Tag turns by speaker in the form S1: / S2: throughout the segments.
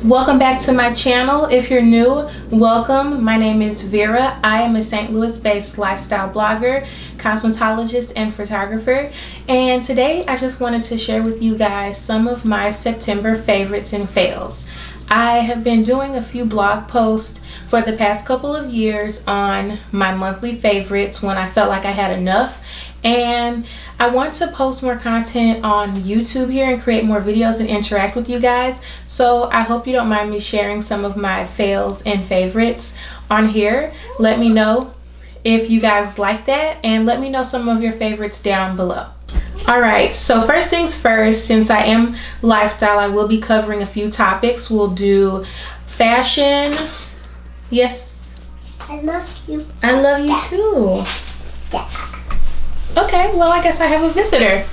S1: Welcome back to my channel. If you're new, welcome. My name is Vera. I am a St. Louis based lifestyle blogger, cosmetologist, and photographer. And today I just wanted to share with you guys some of my September favorites and fails. I have been doing a few blog posts for the past couple of years on my monthly favorites when I felt like I had enough. And I want to post more content on YouTube here and create more videos and interact with you guys. So I hope you don't mind me sharing some of my fails and favorites on here. Let me know if you guys like that, and let me know some of your favorites down below. Alright, so first things first, since I am lifestyle, I will be covering a few topics. We'll do fashion. Yes?
S2: I love you.
S1: I love you too. Okay, well, I guess I have a visitor.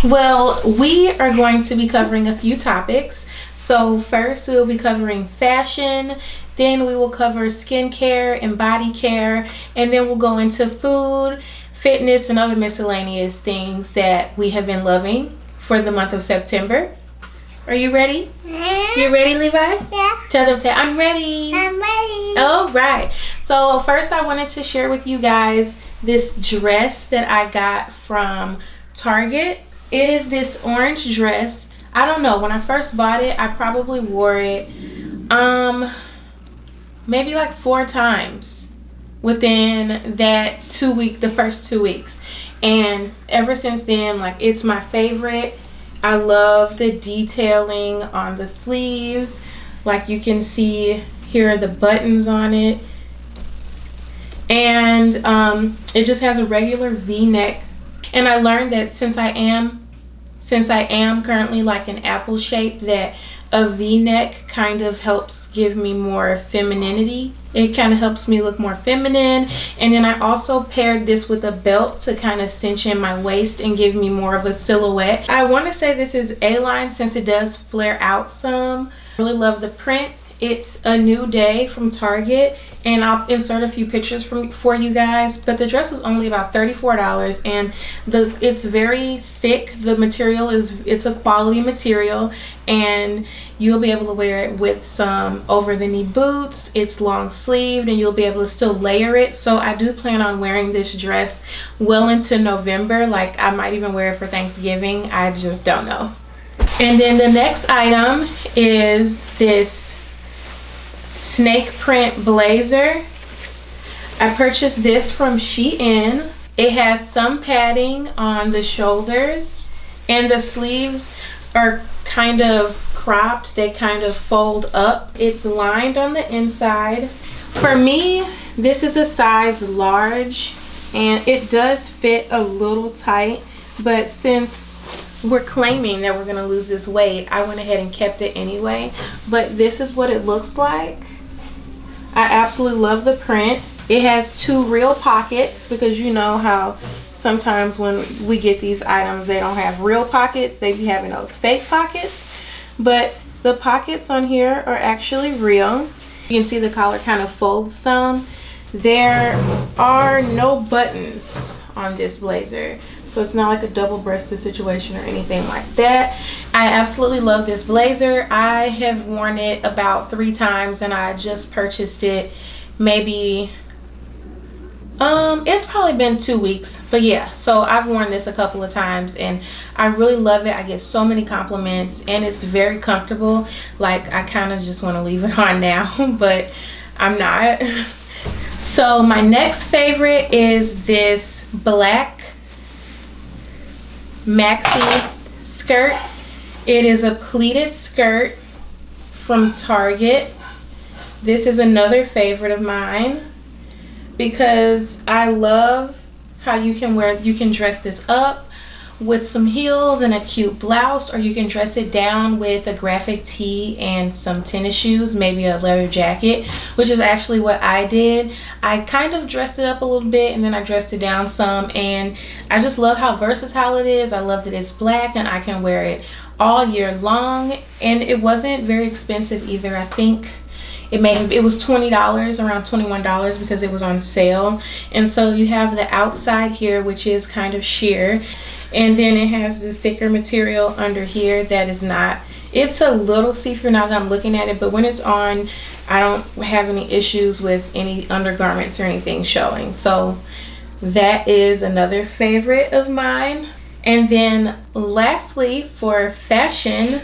S1: Well, we are going to be covering a few topics. So first we'll be covering fashion, then we will cover skincare and body care, and then we'll go into food, fitness, and other miscellaneous things that we have been loving for the month of September. Are you ready? You ready, Levi?
S2: Yeah.
S1: Tell them, I'm ready.
S2: I'm ready.
S1: All right. So first I wanted to share with you guys this dress that I got from Target. It is this orange dress. I don't know, when I first bought it, I probably wore it maybe like 4 times within that the first 2 weeks. And ever since then, like, it's my favorite. I love the detailing on the sleeves. Like you can see, here are the buttons on it. And it just has a regular V-neck. And I learned that since I am currently like an apple shape, that a V-neck kind of helps give me more femininity. It kind of helps me look more feminine. And then I also paired this with a belt to kind of cinch in my waist and give me more of a silhouette. I want to say this is A-line since it does flare out some. I really love the print. It's a new day from Target, and I'll insert a few pictures for you guys. But the dress was only about $34, and it's very thick. The material it's a quality material, and you'll be able to wear it with some over-the-knee boots. It's long sleeved, and you'll be able to still layer it. So I do plan on wearing this dress well into November. Like, I might even wear it for Thanksgiving. I just don't know. And then the next item is this snake print blazer. I purchased this from Shein. It has some padding on the shoulders, and the sleeves are kind of cropped. They kind of fold up. It's lined on the inside. For me, this is a size large, and it does fit a little tight, but since we're claiming that we're gonna lose this weight, I went ahead and kept it anyway. But this is what it looks like. I absolutely love the print. It has 2 real pockets, because you know how sometimes when we get these items, they don't have real pockets. They be having those fake pockets. But the pockets on here are actually real. You can see the collar kind of folds some. There are no buttons on this blazer, so it's not like a double-breasted situation or anything like that. I absolutely love this blazer. I have worn it about 3 times, and I just purchased it maybe it's probably been 2 weeks, but yeah, so I've worn this a couple of times, and I really love it. I get so many compliments, and it's very comfortable. Like, I kind of just want to leave it on now, but I'm not. So my next favorite is this black maxi skirt. It is a pleated skirt from Target. This is another favorite of mine because I love how you can dress this up with some heels and a cute blouse, or you can dress it down with a graphic tee and some tennis shoes, maybe a leather jacket, which is actually what I did. I kind of dressed it up a little bit, and then I dressed it down some, and I just love how versatile it is. I love that it's black and I can wear it all year long, and it wasn't very expensive either. I think it was $20, around $21, because it was on sale. And so you have the outside here, which is kind of sheer, And then it has the thicker material under here that is not, it's a little see-through now that I'm looking at it, but when it's on, I don't have any issues with any undergarments or anything showing. So that is another favorite of mine. And then lastly, for fashion,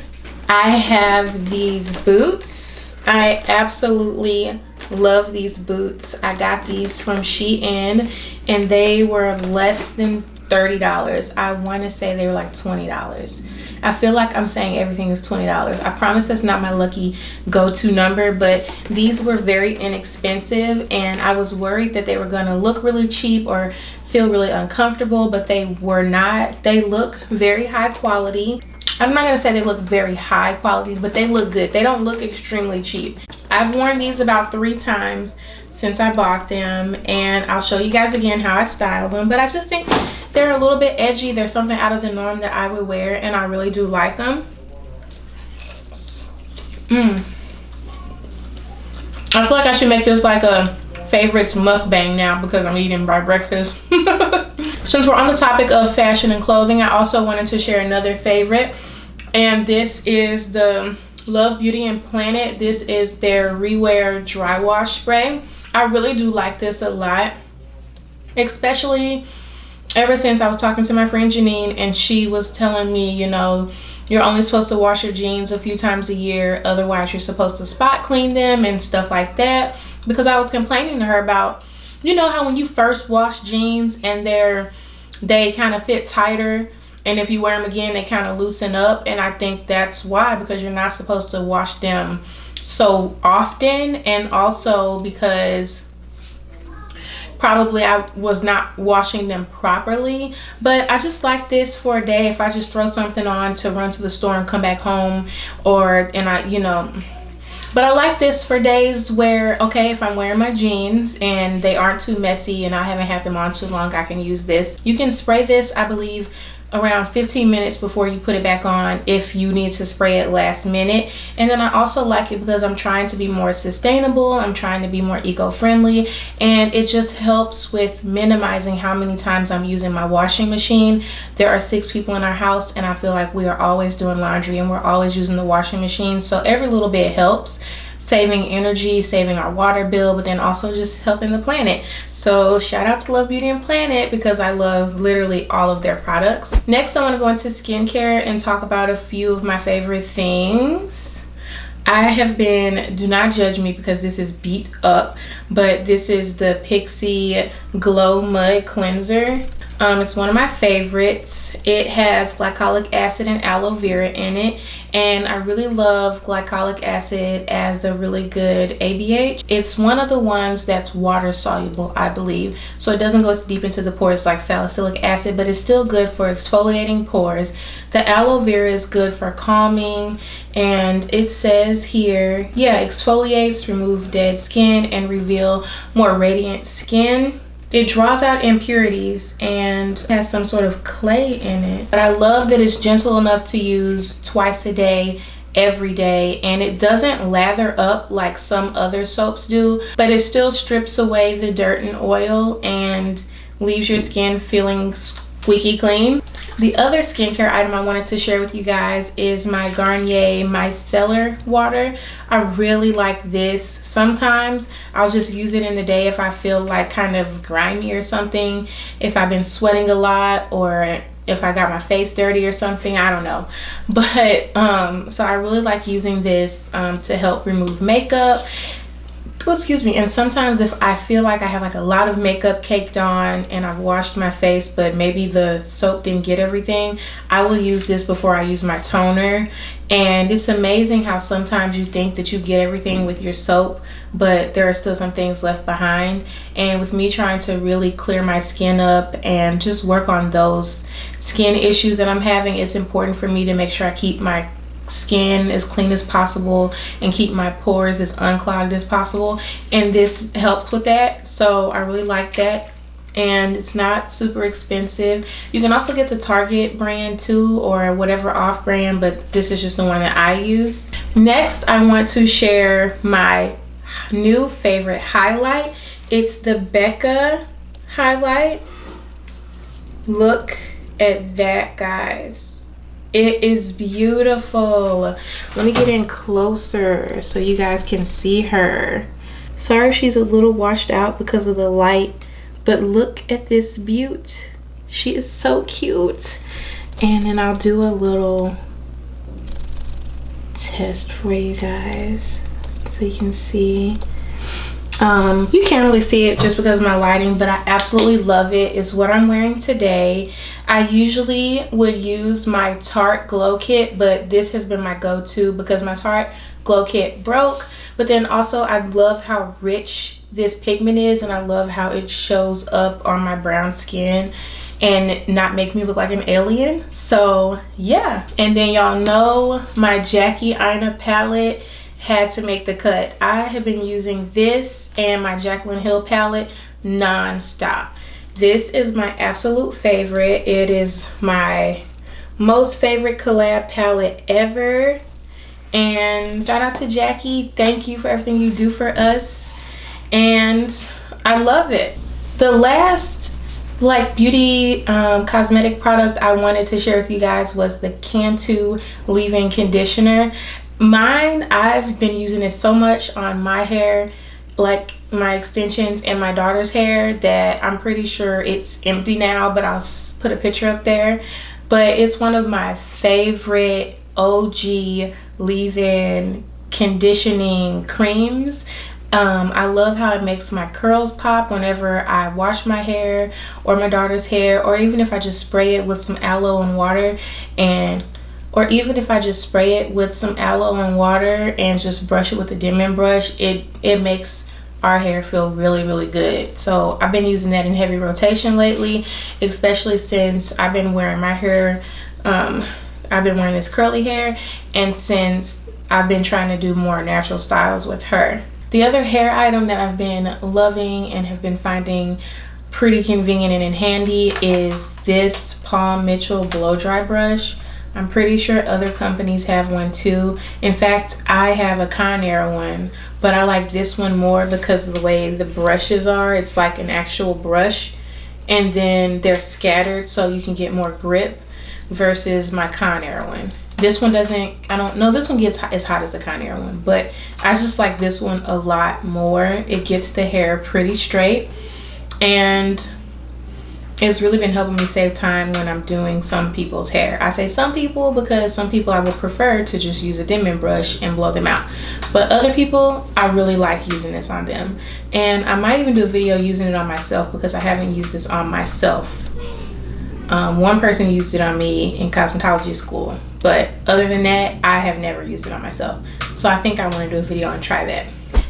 S1: I have these boots. I absolutely love these boots. I got these from Shein and they were less than $30. I want to say they were like $20. I feel like I'm saying everything is $20. I promise that's not my lucky go-to number, but these were very inexpensive and I was worried that they were going to look really cheap or feel really uncomfortable, but they were not. They look very high quality. I'm not going to say they look very high quality, but they look good. They don't look extremely cheap. I've worn these about 3 times since I bought them, and I'll show you guys again how I style them, but I just think they're a little bit edgy. They're something out of the norm that I would wear, and I really do like them. I feel like I should make this like a favorites mukbang now because I'm eating by breakfast. Since we're on the topic of fashion and clothing, I also wanted to share another favorite, and this is the Love Beauty and Planet. This is their Rewear Dry Wash Spray. I really do like this a lot, especially ever since I was talking to my friend Jeanae and she was telling me, you know, you're only supposed to wash your jeans a few times a year, otherwise you're supposed to spot clean them and stuff like that, because I was complaining to her about, you know, how when you first wash jeans and they kind of fit tighter, and if you wear them again they kind of loosen up, and I think that's why, because you're not supposed to wash them so often, and also because probably I was not washing them properly. But I just like this for a day if I just throw something on to run to the store and come back home, but I like this for days where, okay, if I'm wearing my jeans and they aren't too messy and I haven't had them on too long, I can use this. You can spray this, I believe, around 15 minutes before you put it back on if you need to spray it last minute. And then I also like it because I'm trying to be more sustainable, I'm trying to be more eco-friendly, and it just helps with minimizing how many times I'm using my washing machine. There are 6 people in our house and I feel like we are always doing laundry and we're always using the washing machine, so every little bit helps, saving energy, saving our water bill, but then also just helping the planet. So shout out to Love Beauty and Planet because I love literally all of their products. Next, I want to go into skincare and talk about a few of my favorite things. I have been, do not judge me because this is beat up, but this is the Pixi Glow Mud Cleanser. It's one of my favorites. It has glycolic acid and aloe vera in it, and I really love glycolic acid as a really good ABH. It's one of the ones that's water soluble, I believe, so it doesn't go as deep into the pores like salicylic acid, but it's still good for exfoliating pores. The aloe vera is good for calming, and it says here, yeah, exfoliates, remove dead skin, and reveal more radiant skin. It draws out impurities and has some sort of clay in it. But I love that it's gentle enough to use twice a day, every day, and it doesn't lather up like some other soaps do, but it still strips away the dirt and oil and leaves your skin feeling squeaky clean. The other skincare item I wanted to share with you guys is my Garnier Micellar Water. I really like this. Sometimes I'll just use it in the day if I feel like kind of grimy or something, if I've been sweating a lot, or if I got my face dirty or something, I don't know. But so I really like using this to help remove makeup. Oh, excuse me. And sometimes if I feel like I have like a lot of makeup caked on and I've washed my face but maybe the soap didn't get everything, I will use this before I use my toner. And it's amazing how sometimes you think that you get everything with your soap, but there are still some things left behind. And with me trying to really clear my skin up and just work on those skin issues that I'm having, it's important for me to make sure I keep my skin as clean as possible and keep my pores as unclogged as possible, and this helps with that. So I really like that, and it's not super expensive. You can also get the Target brand too, or whatever off brand, but this is just the one that I use. Next, I want to share my new favorite highlight. It's the Becca highlight. Look at that, guys. It is beautiful. Let me get in closer so you guys can see her. Sorry she's a little washed out because of the light, but look at this beaut. She is so cute. And then I'll do a little test for you guys so you can see. You can't really see it just because of my lighting, but I absolutely love it. It's what I'm wearing today. I usually would use my Tarte Glow Kit, but this has been my go-to because my Tarte Glow Kit broke. But then also I love how rich this pigment is, and I love how it shows up on my brown skin and not make me look like an alien. So yeah. And then y'all know my Jackie Aina palette had to make the cut. I have been using this and my Jaclyn Hill palette non-stop. This is my absolute favorite. It is my most favorite collab palette ever. And shout out to Jackie. Thank you for everything you do for us. And I love it. The last like beauty cosmetic product I wanted to share with you guys was the Cantu leave-in conditioner. Mine, I've been using it so much on my hair, like my extensions and my daughter's hair, that I'm pretty sure it's empty now, but I'll put a picture up there. But it's one of my favorite OG leave-in conditioning creams. I love how it makes my curls pop whenever I wash my hair or my daughter's hair, or even if I just spray it with some aloe and water, or even if I just spray it with some aloe and water and just brush it with a Denman brush, it makes our hair feel really, really good. So I've been using that in heavy rotation lately, especially since I've been wearing my hair, I've been wearing this curly hair, and since I've been trying to do more natural styles with her. The other hair item that I've been loving and have been finding pretty convenient and handy is this Paul Mitchell blow dry brush. I'm pretty sure other companies have one too. In fact, I have a Conair one, but I like this one more because of the way the brushes are. It's like an actual brush, and then they're scattered so you can get more grip versus my Conair one. This one doesn't, I don't know, this one gets as hot as the Conair one, but I just like this one a lot more. It gets the hair pretty straight, and it's really been helping me save time when I'm doing some people's hair. I say some people because some people I would prefer to just use a Denman brush and blow them out. But other people, I really like using this on them. And I might even do a video using it on myself because I haven't used this on myself. One person used it on me in cosmetology school, but other than that, I have never used it on myself. So I think I want to do a video and try that.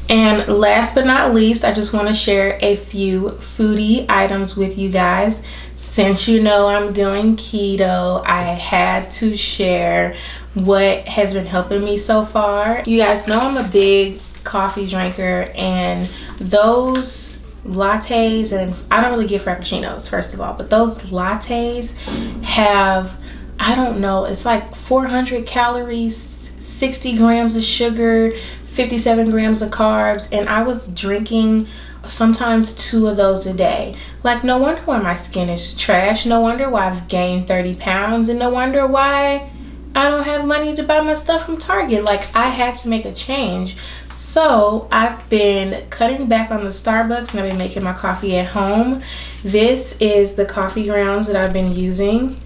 S1: And last but not least, I just want to share a few foodie items with you guys. Since you know I'm doing keto, I had to share what has been helping me so far. You guys know I'm a big coffee drinker, and those lattes, and I don't really get frappuccinos first of all, but those lattes have, I don't know, it's like 400 calories, 60 grams of sugar, 57 grams of carbs, and I was drinking sometimes 2 of those a day. Like, no wonder why my skin is trash, no wonder why I've gained 30 pounds, and no wonder why I don't have money to buy my stuff from Target. Like, I had to make a change. So I've been cutting back on the Starbucks, and I've been making my coffee at home. This is the coffee grounds that I've been using,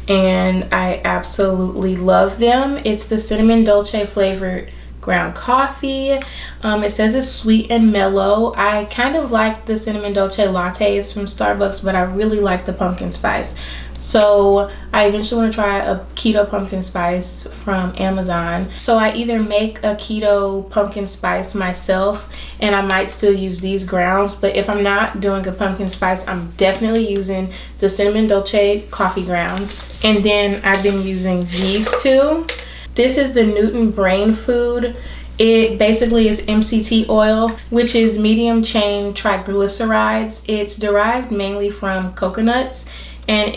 S1: and I absolutely love them. It's the cinnamon dolce flavored ground coffee. It says it's sweet and mellow. I kind of like the cinnamon dolce lattes from Starbucks, but I really like the pumpkin spice. So I eventually want to try a keto pumpkin spice from Amazon. So I either make a keto pumpkin spice myself, and I might still use these grounds, but if I'm not doing a pumpkin spice, I'm definitely using the cinnamon dolce coffee grounds. And then I've been using these two. This is the Newton Brain Food. It basically is MCT oil, which is medium chain triglycerides. It's derived mainly from coconuts, and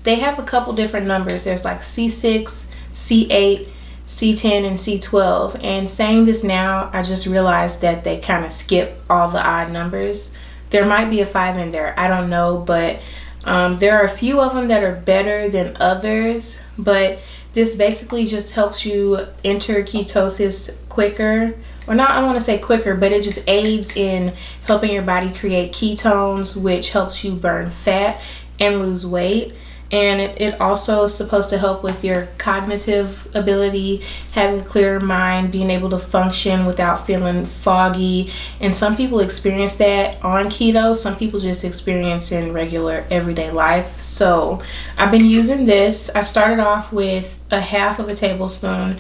S1: they have a couple different numbers. There's like C6, C8, C10, and C12. And saying this now, I just realized that they kind of skip all the odd numbers. There might be a 5 in there, I don't know, but There are a few of them that are better than others, but this basically just helps you enter ketosis quicker. Or not, I don't want to say quicker, but it just aids in helping your body create ketones, which helps you burn fat and lose weight. And it also is supposed to help with your cognitive ability, having a clearer mind, being able to function without feeling foggy. And some people experience that on keto. Some people just experience in regular everyday life. So I've been using this. I started off with a half of a tablespoon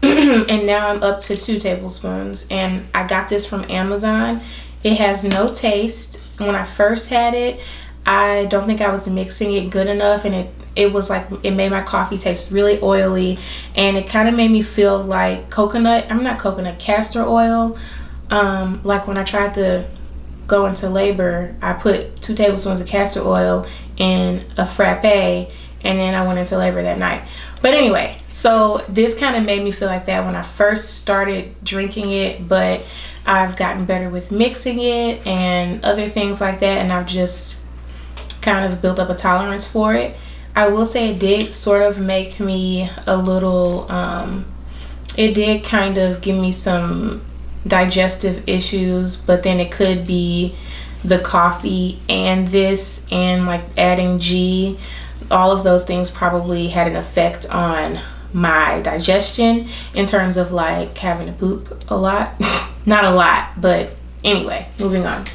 S1: and now I'm up to 2 tablespoons. And I got this from Amazon. It has no taste. When I first had it, I don't think I was mixing it good enough, and it was like, it made my coffee taste really oily, and it kind of made me feel like castor oil. Like when I tried to go into labor, I put 2 tablespoons of castor oil in a frappe, and then I went into labor that night. But anyway, so this kind of made me feel like that when I first started drinking it, but I've gotten better with mixing it and other things like that, and I've just kind of built up a tolerance for it. I will say it did sort of make me a little, it did kind of give me some digestive issues, but then it could be the coffee and this, and like adding G. All of those things probably had an effect on my digestion in terms of like having to poop a lot. Not a lot, but anyway, moving on.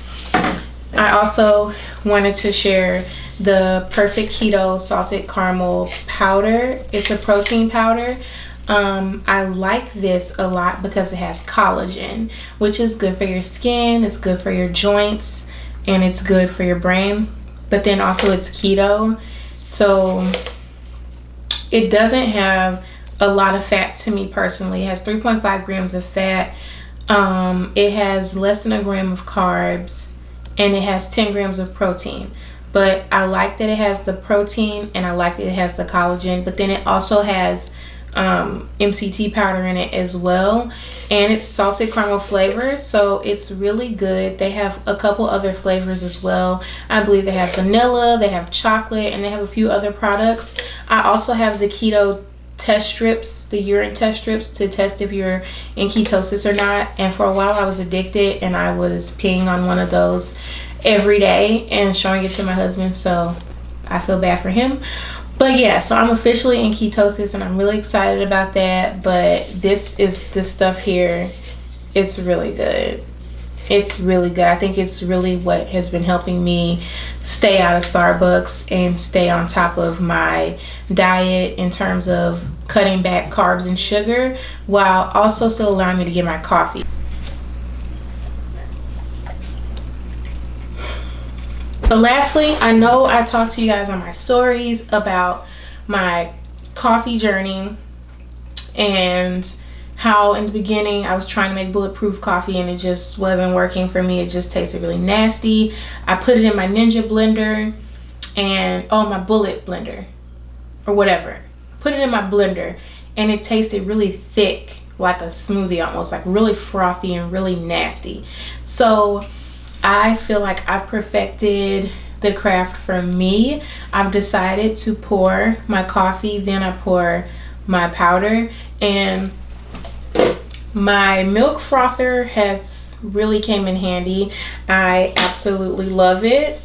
S1: I also wanted to share the Perfect Keto Salted Caramel Powder. It's a protein powder. I like this a lot because it has collagen, which is good for your skin, it's good for your joints, and it's good for your brain. But then also it's keto, so it doesn't have a lot of fat to me personally. It has 3.5 grams of fat. It has less than a gram of carbs, and it has 10 grams of protein. But I like that it has the protein, and I like that it has the collagen, but then it also has MCT powder in it as well, and it's salted caramel flavor, so it's really good. They have a couple other flavors as well. I believe they have vanilla, they have chocolate, and they have a few other products. I also have the keto test strips, the urine test strips, to test if you're in ketosis or not. And for a while I was addicted, and I was peeing on one of those every day and showing it to my husband, so I feel bad for him. But yeah, so I'm officially in ketosis, and I'm really excited about that. But this stuff here, it's really good. It's really good. I think it's really what has been helping me stay out of Starbucks and stay on top of my diet in terms of cutting back carbs and sugar, while also still allowing me to get my coffee. So lastly, I know I talked to you guys on my stories about my coffee journey and how in the beginning I was trying to make bulletproof coffee and it just wasn't working for me. It just tasted really nasty. I put it in my Ninja blender and my bullet blender or whatever. Put it in my blender and it tasted really thick, like a smoothie almost, like really frothy and really nasty. So I feel like I perfected the craft for me. I've decided to pour my coffee, then I pour my powder, and my milk frother has really came in handy. I absolutely love it.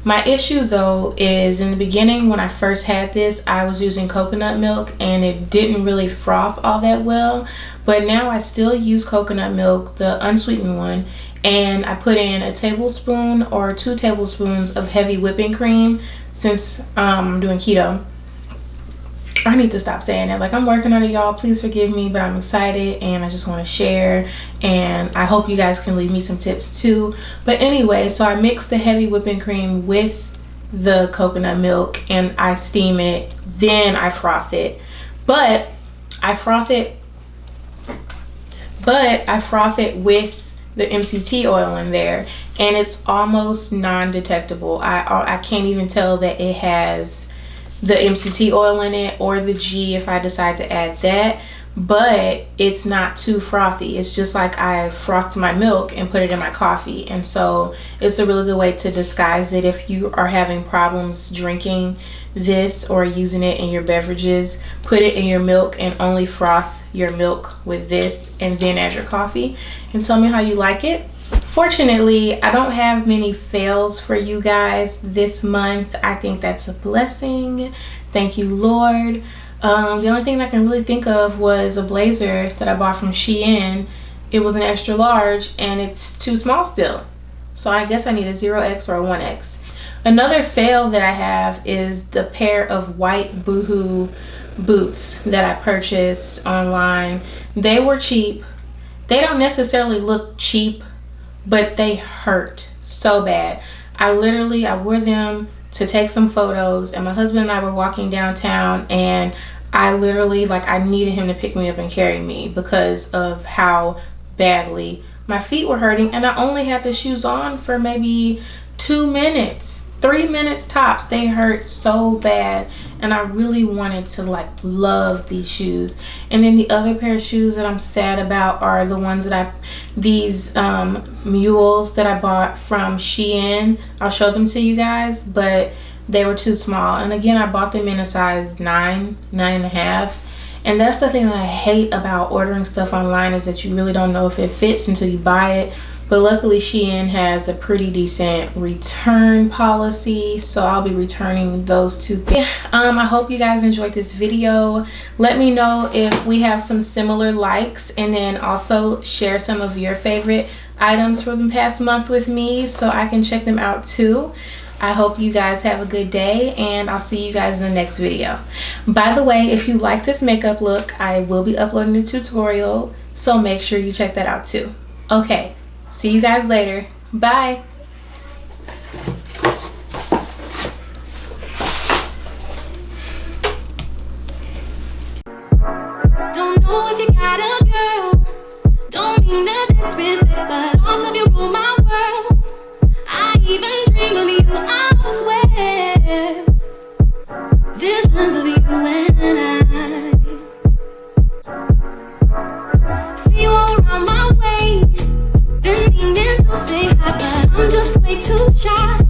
S1: My issue though is in the beginning when I first had this, I was using coconut milk and it didn't really froth all that well. But now I still use coconut milk, the unsweetened one, and I put in a tablespoon or 2 tablespoons of heavy whipping cream since I'm doing keto. I need to stop saying that. Like, I'm working on it, y'all. Please forgive me, but I'm excited and I just want to share, and I hope you guys can leave me some tips too. But anyway, so I mix the heavy whipping cream with the coconut milk and I steam it, then I froth it. But I froth it with the MCT oil in there, and it's almost non-detectable. I can't even tell that it has the MCT oil in it or the G if I decide to add that. but it's not too frothy. It's just like I frothed my milk and put it in my coffee. And so it's a really good way to disguise it if you are having problems drinking this or using it in your beverages. Put it in your milk and only froth your milk with this and then add your coffee, and tell me how you like it. Fortunately, I don't have many fails for you guys this month. I think that's a blessing. Thank you, Lord. The only thing I can really think of was a blazer that I bought from Shein. It was an extra large and it's too small still. So I guess I need a 0X or a 1X. Another fail that I have is the pair of white Boohoo boots that I purchased online. They were cheap. They don't necessarily look cheap, but they hurt so bad. I wore them to take some photos, and my husband and I were walking downtown, and I literally, like, I needed him to pick me up and carry me because of how badly my feet were hurting. And I only had the shoes on for maybe 2 minutes, 3 minutes tops. They hurt so bad, and I really wanted to like love these shoes. And then the other pair of shoes that I'm sad about are the ones that these mules that I bought from Shein. I'll show them to you guys, but they were too small. And again, I bought them in a size 9, 9.5. And that's the thing that I hate about ordering stuff online, is that you really don't know if it fits until you buy it. But luckily Shein has a pretty decent return policy, so I'll be returning those two things. I hope you guys enjoyed this video. Let me know if we have some similar likes, and then also share some of your favorite items from the past month with me so I can check them out too. I hope you guys have a good day, and I'll see you guys in the next video. By the way, if you like this makeup look, I will be uploading a tutorial, so make sure you check that out too. Okay, see you guys later. Bye.
S3: Don't know if you got a girl. Don't mean to disrespect, but arms of you rule my world. I even dream of you, I swear. Visions of you and I see you all around my way, been needing to say hi, but I'm just way too shy.